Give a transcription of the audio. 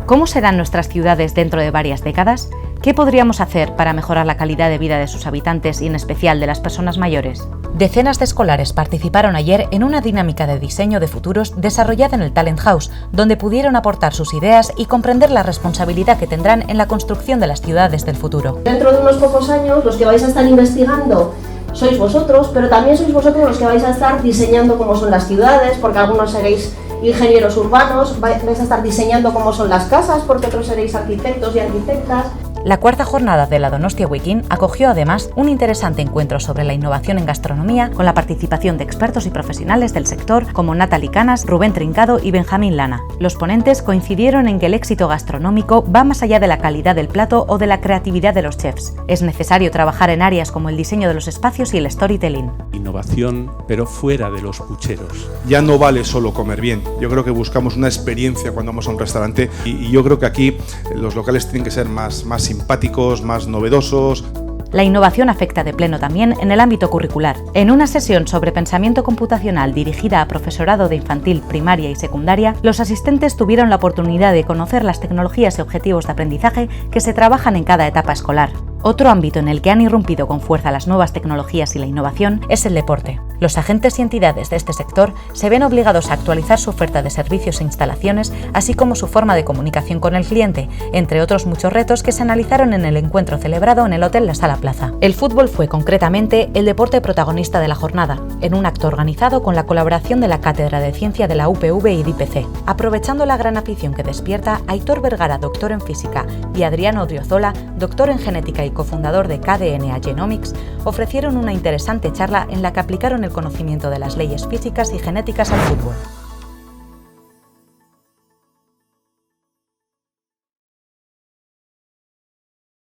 ¿Cómo serán nuestras ciudades dentro de varias décadas? ¿Qué podríamos hacer para mejorar la calidad de vida de sus habitantes y en especial de las personas mayores? Decenas de escolares participaron ayer en una dinámica de diseño de futuros desarrollada en el Talent House, donde pudieron aportar sus ideas y comprender la responsabilidad que tendrán en la construcción de las ciudades del futuro. Dentro de unos pocos años, los que vais a estar investigando sois vosotros, pero también sois vosotros los que vais a estar diseñando cómo son las ciudades, porque algunos seréis ingenieros urbanos, vais a estar diseñando cómo son las casas, porque otros seréis arquitectos y arquitectas. La cuarta jornada de la Donostia Weekend acogió además un interesante encuentro sobre la innovación en gastronomía con la participación de expertos y profesionales del sector como Natalie Canas, Rubén Trincado y Benjamín Lana. Los ponentes coincidieron en que el éxito gastronómico va más allá de la calidad del plato o de la creatividad de los chefs. Es necesario trabajar en áreas como el diseño de los espacios y el storytelling. Innovación, pero fuera de los pucheros. Ya no vale solo comer bien. Yo creo que buscamos una experiencia cuando vamos a un restaurante y yo creo que aquí los locales tienen que ser más simpáticos, más novedosos. La innovación afecta de pleno también en el ámbito curricular. En una sesión sobre pensamiento computacional dirigida a profesorado de infantil, primaria y secundaria, los asistentes tuvieron la oportunidad de conocer las tecnologías y objetivos de aprendizaje que se trabajan en cada etapa escolar. Otro ámbito en el que han irrumpido con fuerza las nuevas tecnologías y la innovación es el deporte. Los agentes y entidades de este sector se ven obligados a actualizar su oferta de servicios e instalaciones, así como su forma de comunicación con el cliente, entre otros muchos retos que se analizaron en el encuentro celebrado en el Hotel La Sala Plaza. El fútbol fue concretamente el deporte protagonista de la jornada, en un acto organizado con la colaboración de la Cátedra de Ciencia de la UPV y DIPC. Aprovechando la gran afición que despierta, Aitor Vergara, doctor en física, y Adriano Odriozola, doctor en genética y cofundador de KDNA Genomics, ofrecieron una interesante charla en la que aplicaron el conocimiento de las leyes físicas y genéticas al fútbol.